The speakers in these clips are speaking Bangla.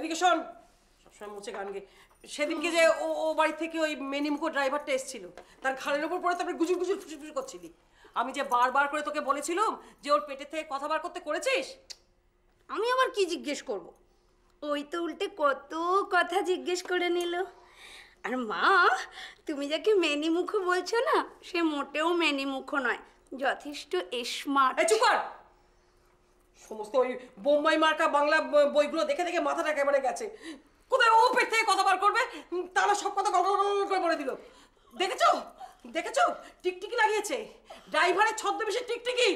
এদিকে শোন, সবসময় মুছে গান গে। সেদিনকে যে ও বাড়ি থেকে ওই মেনিমুখো ড্রাইভারটা এসেছিল, তার ঘাড়ের উপর পড়ে তারপরে গুজুর গুজুর ফুসফুস করছিলি। আমি যে বারবার করে তোকে বলেছিলাম যে ওর পেটে থেকে কথা বার করতে, করেছিস? আমি আবার কি জিজ্ঞেস করব? ওই তো উল্টে কত কথা জিজ্ঞেস করে নিল। আর মা, তুমি যাকে মেনিমুখো বলছো না, সে মোটেও মেনিমুখো নয়, যথেষ্ট স্মার্ট। এই চুপ কর। সমস্ত ওই বোম্বাই মার্কা বাংলা বইগুলো দেখে দেখে মাথাটা একেবারে গেছে। কোথায় ও পেট থেকে কথা বার করবে, তারা সব কথা গল করে বলে দিল। দেখেছো দেখেছো, টিকটিকি লাগিয়েছে, ড্রাইভারের ছদ্মবেশে টিকটিকি।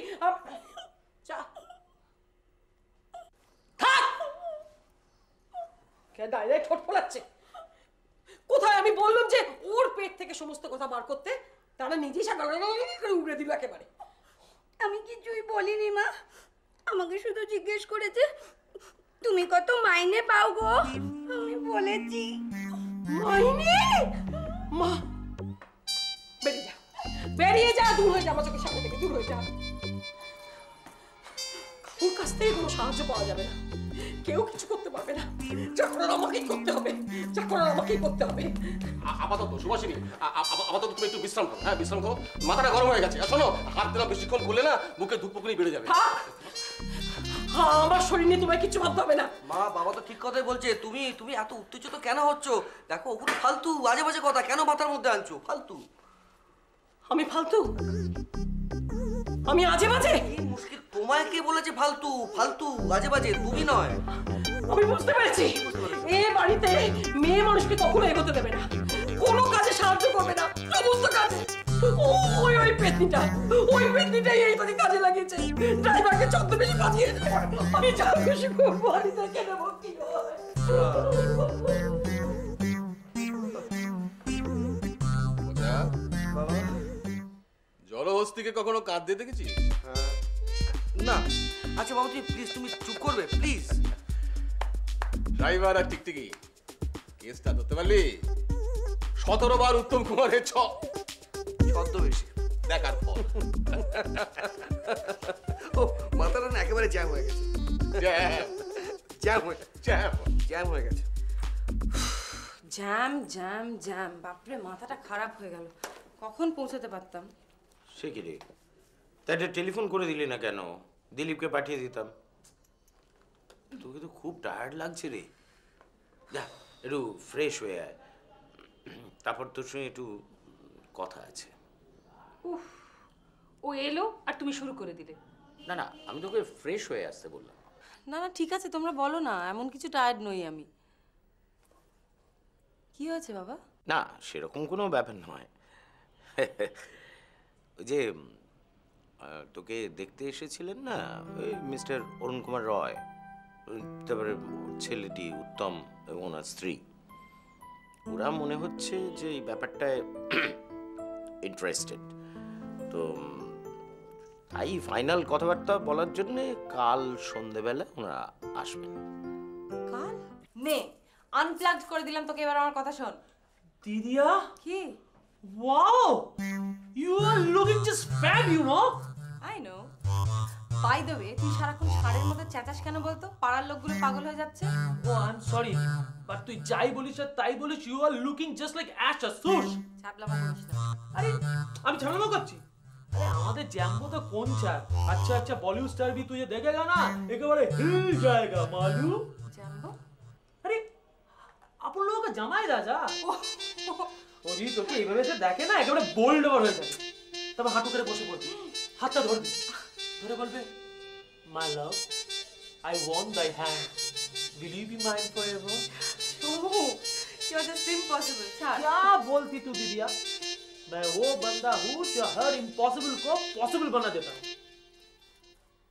যা থাক, কে ডাইরেক্ট ঠোঁট ফোলাচ্ছে। কোথায় আমি বললাম যে ওর পেট থেকে সমস্ত কথা বার করতে, তারা নিজেই সাগর করে উড়ে দিল একেবারে। আমি কিছুই বলিনি মা, আমাকে শুধু জিজ্ঞেস করেছে তুমি কত মাইনে পাও গো। আমি বলেছি মাইনে। মা বেরিয়ে যা, বেরিয়ে যা, দূর হয়ে যা, আমার চোখের সামনে থেকে দূর হয়ে যা। ওর কাছ থেকে কোনো সাহায্য পাওয়া যাবে না, কেউ কিছু করতে পারবে না। যা করার আমাকেই করতে হবে, যা করার আমাকেই করতে হবে। আপাতত সুভাষিনী, আপাতত তুমি একটু বিশ্রাম করো। হ্যাঁ, বিশ্রাম করো, মাথাটা গরম হয়ে গেছে। আর শোনো, হাত দিলা বেশিক্ষণ করলে না বুকে ধুকপুকুনি বেড়ে যাবে। আমার শরীর নিয়ে তোমায় কিছু ভাবতে হবে না। মা, বাবা তো ঠিক কথাই বলছে। তুমি এত উত্তেজিত কেন হচ্ছ? দেখো, ওগুলো ফালতু বাজে বাজে কথা কেন মাথার মধ্যে আনছো? ফালতু। আমি ফালতু? আমি আজে বাজে? এই মুশকিল, তোমায় কে বলেছে ফালতু? ফালতু বাজে বাজে তুমি নয়। আমি বুঝতে পেরেছি, এ বাড়িতে মেয়ে মানুষকে কখনো এগোতে দেবে না, কোনো কাজে সাহায্য করবে না, সমস্ত কাজে। ওই পেতনিটাই এই তোকে কাজে লাগিয়েছে, ড্রাইভারকে ছদ্মবেশে কাজিয়ে। আমি যা খুশি করবো, আমি তাকে নেবো কি হয়। জলহস্তিকে কখনো কাঁদতে দেখেছিস? না। আচ্ছা বাবা, প্লিজ তুমি চুপ করবে প্লিজ। ড্রাইভার আর টিকটিকি কেসটা ধরতে পারলি? 17 বার উত্তম কুমারের ছদ্মবেশে দেখার পর ও মাথাটা না একেবারে জ্যাম হয়ে গেছে। জ্যাম হয়ে গেছে। জ্যাম জ্যাম জ্যাম, বাপরে মাথাটা খারাপ হয়ে গেল। কখন পৌঁছাতে পারতাম। সে কি রে, তাই টেলিফোন করে দিলি না কেন? দিলীপকে পাঠিয়ে দিতাম। তোকে তো খুব টায়ার্ড লাগছে রে, যা একটু ফ্রেশ হয়ে আয়, তারপর তোর সঙ্গে একটু কথা আছে। উফ, ও এলো আর তুমি শুরু করে দিলে। না না, আমি তোকে ফ্রেশ হয়ে আসতে বললাম। না না ঠিক আছে, তোমরা বলো না, এমন কিছু টায়ার্ড নই আমি। কি হয়েছে বাবা? না, সেরকম কোনো ব্যাপার নয়। ওই যে তোকে দেখতে এসেছিলেন না ওই মিস্টার অরুণ কুমার রয়, তারপরে ছেলেটি উত্তম এবং ওনার স্ত্রী, ওরা মনে হচ্ছে যে এই ব্যাপারটায় ইন্টারেস্টেড। তো তাই ফাইনাল কথাবার্তা বলার জন্যে কাল সন্ধেবেলা ওনারা আসবেন। কাল নে আনপ্লাগড করে দিলাম তোকে, এবার আমার কথা শোন। দিদিয়া, কি? wow, you are looking just fab, you know. I know. By the way, তুই সারাক্ষণ ষাঁড়ের মতো চেঁচাস কেন বলতো? পাড়ার লোকগুলো পাগল হয়ে যাচ্ছে। Oh, I'm sorry, but তুই যাই বলিস আর তাই বলিস, you are looking just like Ash Asush. ছাপলামা করিস না। আরে আমি ঝামেলা করছি? अरे আমাদের জ্যাম্বো তো কোন ছাড়। अच्छा अच्छा बॉलीवुड स्टार भी तुझे देखेगा ना একেবারে हिल जाएगा मालूम। জ্যাম্বো? अरे अपन लोगों का जमाई राजा ওই তোকে এইভাবে সে দেখে না একেবারে বোল্ড ওভার হয়ে যাবে। তবে হাঁটু করে বসে পড়বি, হাতটা ধরবি, ধরে বলবে মাই লাভ আই ওয়ান্ট দাই hand, will you be mine forever? Oh, you're just impossible. ছাড়। क्या बोलती तू दीदिया, मैं वो बंदा हूँ जो हर इम्पॉसिबल को पॉसिबल बना देता हूँ।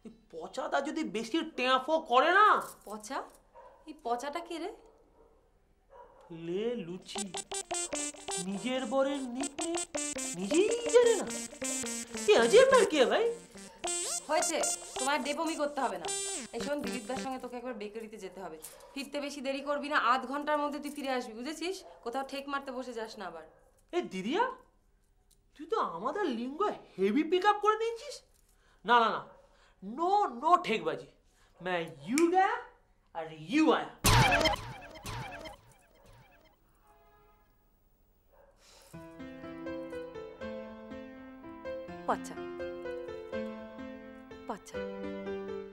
ये পচাটা যদি বেশি টেঁফো করে না। পচা? এই পচাটা কে রে? লে লুচি, নিজের বরের নিকনে নিজেই জানে না। কি আজব লড়কি ভাই। হয়েছে, তোমার ডেপমি করতে হবে না। এই শোন, দিলীপদার সঙ্গে তোকে একবার বেকারিতে যেতে হবে। ফিরতে বেশি দেরি করবি না, আধ ঘন্টার মধ্যে তুই ফিরে আসবি, বুঝেছিস? কোথাও ঠেক মারতে বসে যাস না আবার। এ দিদিয়া, তুই তো আমাদের লিঙ্গ হেভি পিক আপ করে দিয়েছিস। না নো ঠেকবাজি, मैं यू गया और यू आया। পচা পচা।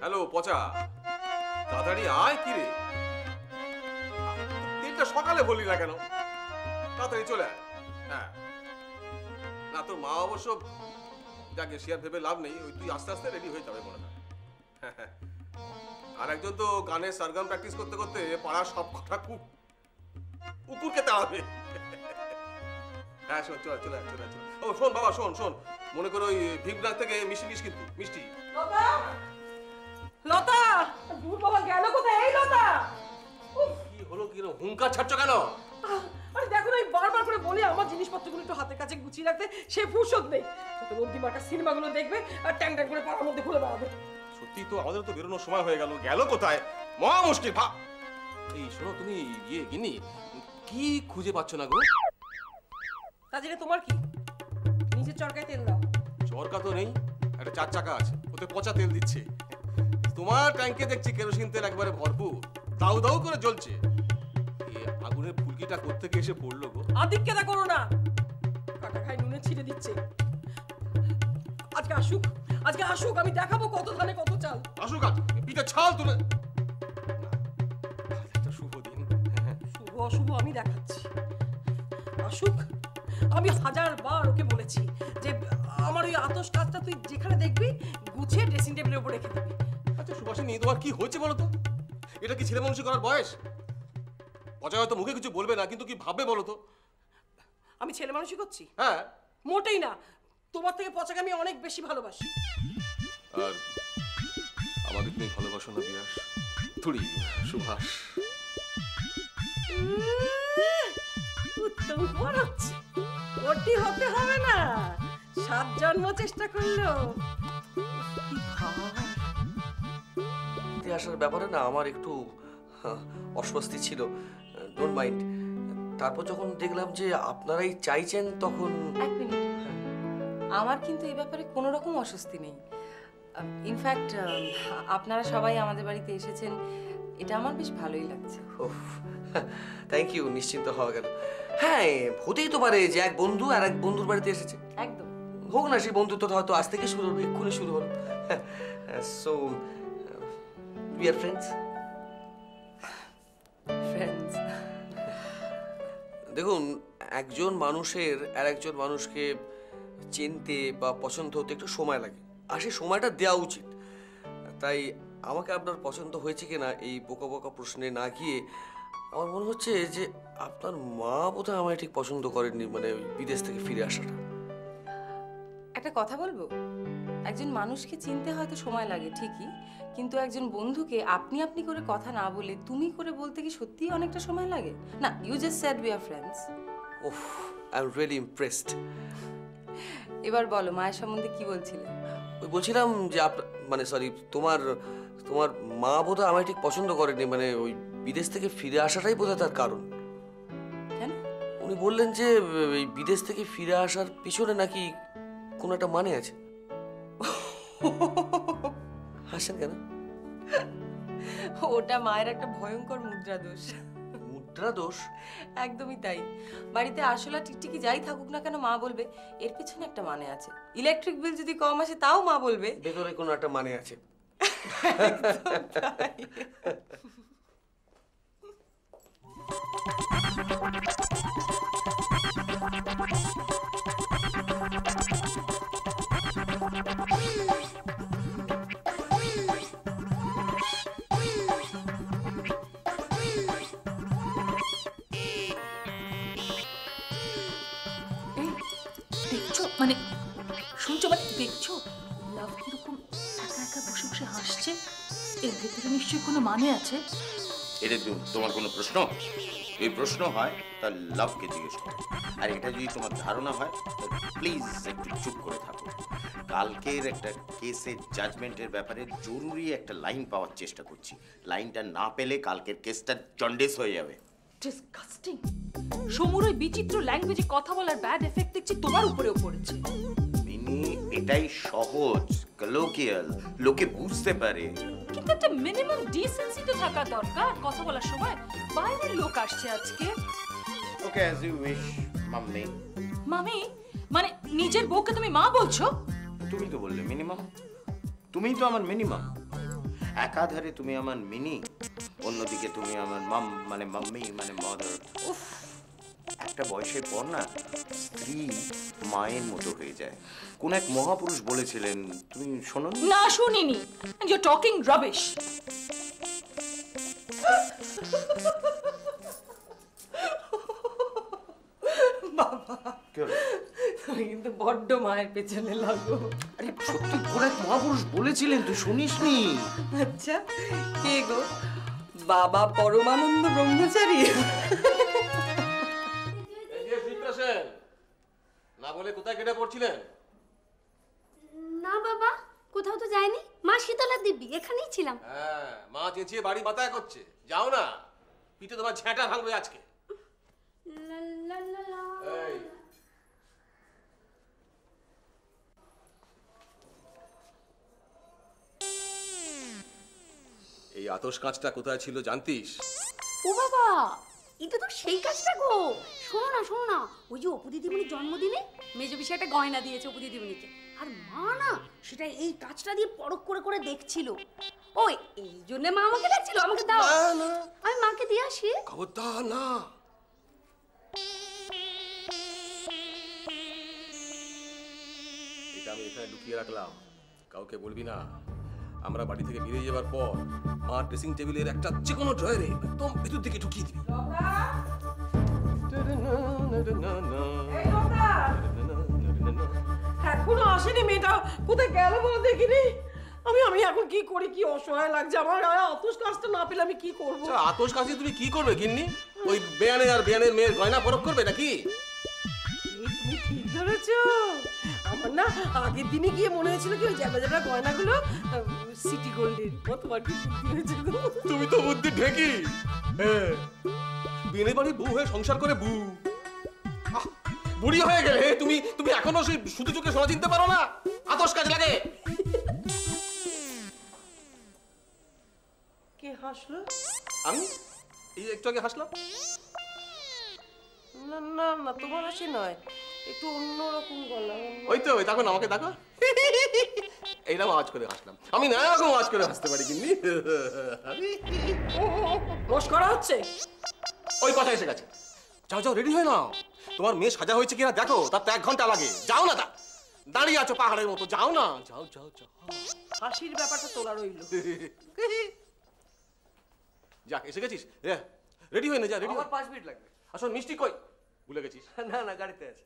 হ্যালো পচা, তাড়াতাড়ি আয়। কি রে, তিনটা সকালে বললি না কেন? তাড়াতাড়ি চলে আয়। হ্যাঁ না, তোর মা অবশ্য যাকে সে আর ভেবে লাভ নেই, ওই তুই আস্তে আস্তে রেডি হয়ে যাবে মনে হয়। আর একজন তো গানের সারগাম প্র্যাকটিস করতে করতে পাড়ার সব কটা কুকুরকে তাড়াবে। হ্যাঁ শোন, চলে চলে চলে চলে। ও শোন বাবা, শোন শোন, মনে করো ওই ভিমরাগ থেকে মিষ্টি নিস কিন্তু, মিষ্টি। লতা, লতা, দূর বাবা গেল কোথায়? এই লতা, কি হলো, কি হুঙ্কার ছাড়ছ কেন? আরে দেখো না, বারবার করে বলি আমার জিনিসপত্রগুলো একটু হাতের কাছে গুছিয়ে রাখতে, সে ফুরসত নেই। তো রদ্দিমাটা সিনেমাগুলো দেখবে আর ট্যাং ট্যাং করে পাড়ার মধ্যে ঘুরে বেড়াবে। সত্যি তো, আমাদের তো বেরোনোর সময় হয়ে গেল। গেল কোথায়? মহা মুশকিল। এই শোনো, তুমি গিন্নি কি খুঁজে পাচ্ছ না গো? তা জেনে তোমার কি? নিজের চরকায় তেল দাও। চরকা তো নেই, একটা 4 চাকা আছে, ওতে পচা তেল দিচ্ছে। তোমার ট্যাঙ্কে দেখছি কেরোসিন তেল একবারে ভরপুর, দাউ দাউ করে জ্বলছে। এই আগুনের ফুলকিটা কোত্থেকে এসে পড়লো গো? আদিক্ষেতা করো না, কাটা খাই নুনে ছিঁড়ে দিচ্ছে। আজকে আসুক, আজকে আসুক, আমি দেখাবো কত ধানে কত চাল। আসুক আজ, পিঠে ছাল তুলে। একটা শুভ দিন। শুভ অশুভ আমি দেখাচ্ছি। আসুক, আমি 1000বার ওকে বলেছি যে আমার ওই আতশ কাজটা তুই যেখানে দেখবি গুছিয়ে ড্রেসিং টেবিলের উপর রেখে দিবি। আচ্ছা সুভাষিনী, তোমার কি হয়েছে বলো তো? এটা কি ছেলে মানুষ করার বয়স? পচা হয়তো মুখে কিছু বলবে না, কিন্তু কি ভাববে বলো তো? আমি ছেলে মানুষই করছি? হ্যাঁ। মোটেই না, তোমার থেকে পচাকে আমি অনেক বেশি ভালোবাসি। আর আমাদের তুমি ভালোবাসো না বিয়াস? থুড়ি সুভাষ। উত্তম কুমার হচ্ছে, ওটি হতে হবে না, 7 জন্ম চেষ্টা করলো। কি ভাব! আসার ব্যাপারে না আমার একটু অস্বস্তি ছিল, ডোন্ট মাইন্ড। তারপর যখন দেখলাম যে আপনারাই চাইছেন তখন। এক মিনিট, আমার কিন্তু এই ব্যাপারে কোনো রকম অস্বস্তি নেই। ইনফ্যাক্ট আপনারা সবাই আমাদের বাড়িতে এসেছেন, এটা আমার বেশ ভালোই লাগছে। থ্যাংক ইউ, নিশ্চিন্ত হওয়া গেল। হ্যাঁ, হতেই তো পারে যে এক বন্ধু আর এক বন্ধুর বাড়িতে এসেছে। একদম হোক না, সেই বন্ধুত্বটা হয়তো আজ থেকে শুরু হলো, এক্ষুনি শুরু হলো। So we are friends. Friends. দেখুন, একজন মানুষের আর একজন মানুষকে চিনতে বা পছন্দ হতে একটু সময় লাগে, আর সেই সময়টা দেওয়া উচিত। তাই আমাকে আপনার পছন্দ হয়েছে কিনা এই বোকা বোকা প্রশ্নে না গিয়ে আমার মনে হচ্ছে যে আপনার মা বোধহয় আমায় ঠিক পছন্দ করেননি, মানে ওই বিদেশ থেকে ফিরে আসাটা। একটা কথা বলবো, একজন মানুষকে চিনতে হয়তো সময় লাগে ঠিকই, কিন্তু একজন বন্ধুকে আপনি আপনি করে কথা না বলে তুমি করে বলতে কি সত্যিই অনেকটা সময় লাগে না? You just said we are friends. Oh, I am really impressed. এবার বলো, মায়ের সম্বন্ধে কি বলছিলে? ওই বলছিলাম যে মানে সরি, তোমার মা বোধহয় আমায় ঠিক পছন্দ করেনি, মানে ওই বিদেশ থেকে ফিরে আসাটাই বোধহয় তার কারণ। কেন? উনি বললেন যে এই বিদেশ থেকে ফিরে আসার পিছনে নাকি কোনো একটা মানে আছে। হাসেন কেন? ওটা মায়ের একটা ভয়ঙ্কর মুদ্রা দোষ। মুদ্রা দোষ? একদমই তাই। বাড়িতে আসলা টিকটিকি যাই থাকুক না কেন মা বলবে এর পিছনে একটা মানে আছে। ইলেকট্রিক বিল যদি কম আসে তাও মা বলবে ভেতরে কোনো একটা মানে আছে। দেখছো মানে শুনছো মানে দেখছো লাভ কিরকম একা একা বসে বসে হাসছে? এর ভেতরে নিশ্চয়ই কোনো মানে আছে। এটা তোমার কোনো প্রশ্ন? এই প্রশ্ন হয় তার লাভকে জিজ্ঞেস করো। আর এটা যদি তোমার ধারণা হয় প্লিজ একটু চুপ করে থাকো। কালকের একটা কেসের জাজমেন্টের ব্যাপারে জরুরি একটা লাইন পাওয়ার চেষ্টা করছি। লাইনটা না পেলে কালকের কেসটা জন্ডিস হয়ে যাবে। ডিসগাস্টিং। সমুর ওই বিচিত্র ল্যাঙ্গুয়েজে কথা বলার ব্যাড এফেক্ট দেখছি তোমার উপরেও পড়েছে। মিনি, এটাই সহজ, কলোকিয়াল, লোকে বুঝতে পারে। কিন্তু একটা মিনিমাম ডিসেন্সি তো থাকা দরকার কথা বলার সময়। লোক আসছে আজকে। Okay as you wish mummy. Mummy মানে নিজের বউকে তুমি মা বলছো? তুমি তো বললে মিনিমাম, তুমিই তো আমার মিনিমাম। একাধারে তুমি আমার মিনি, অন্যদিকে তুমি আমার মাম মানে মাম্মি মানে মাদার। উফ, একটা বয়সের পর না স্ত্রী মায়ের মতো হয়ে যায়। কোন এক মহাপুরুষ বলেছিলেন, তুমি শোনোনি? না শুনিনি। You talking rubbish. কি হলো? তুমি কিন্তু বড্ড মায়ের পেছনে লাগো। আরে সত্যি কোন এক মহাপুরুষ বলেছিলেন, তুই শুনিসনি? আচ্ছা কে গো? বাবা পরমানন্দ ব্রহ্মচারী? এই যে সুচিত্রা সেন, না বলে কোথায় কেটে পড়ছিলেন? না বাবা, কোথাও তো যায়নি। মা শীতলা দিব্যি, এখানেই ছিলাম। হ্যাঁ, মা চেঁচিয়ে বাড়ি মাথায় করছে, যাও না, পিঠে তোমার ঝ্যাঁটা ভাঙবে আজকে। লা লা লা লা। এই এই আতশ কাঁচটা কোথায় ছিল জানতিস? ও বাবা, এটা তো সেই কাজটা গো। শোনো না, ওই যে অপু দিদিমণির জন্মদিনে মেজো বিষয় একটা গয়না দিয়েছে অপু দিদিমণিকে, আর মা না সেটা এই কাজটা দিয়ে পরখ করে করে দেখছিল। ওই এই জন্য মা আমাকে ডাকছিল, আমাকে দাও। না আমি মাকে দিয়ে আসি। খবরদার না। এটা আমি এখানে লুকিয়ে রাখলাম, কাউকে বলবি না। আমরা বাড়ি থেকে বেরিয়ে যাবার পর মা ড্রেসিং টেবিলের একটা যে কোনো ড্রয়ারে একদম ভেতর দিকে ঢুকিয়ে দিবি। এখনো আসেনি মেয়েটা, কোথায় গেল বলো দেখিনি। আমি এখন কি করি, কি অসহায় লাগছে আমার। আতশ কাজটা না পেলে আমি কি করবো? আচ্ছা, আতশ কাছে তুমি কি করবে গিন্নি? ওই বেয়ানে আর বেয়ানের মেয়ের গয়না পরখ করবে নাকি? তুমি ঠিক ধরেছো। আমার না আগের দিনে গিয়ে মনে হয়েছিল কি ওই জ্যাবলা জ্যাবলা গয়নাগুলো সিটি গোল্ডের। তোমার কি বুদ্ধি হয়েছে গো? তুমি তো বুদ্ধি ঢেকি। হ্যাঁ, বেনে বাড়ি বউ হয়ে সংসার করে বউ। আহ, বুড়ি হয়ে গেলে তুমি তুমি এখনো সেই শুধু চোখে সোনা চিনতে পারো না? আতশ কাজ লাগে। কে হাসলো? আমি এই একটু আগে হাসলাম। না না না, তোমার হাসি নয়, একটু অন্যরকম গলা। ওই তো ওই দেখো না, আমাকে দেখো, এইরকম আওয়াজ করে হাসলাম। আমি না এরকম আওয়াজ করে হাসতে পারি গিন্নি। রস করা হচ্ছে। ওই কথা এসে গেছে। যাও যাও, রেডি হয়ে নাও। তোমার মেয়ে সাজা হয়েছে কিনা দেখো, তার তো 1 ঘন্টা লাগে। যাও না, তা দাঁড়িয়ে আছো পাহাড়ের মতো, যাও না, যাও যাও যাও। হাসির ব্যাপারটা তোলা রইলো। যাক, এসে গেছিস? রেডি হয়ে না, যা রেডি। আমার 5 মিনিট লাগবে। আসলে মিষ্টি কই? ভুলে গেছিস? না না, গাড়িতে আছে।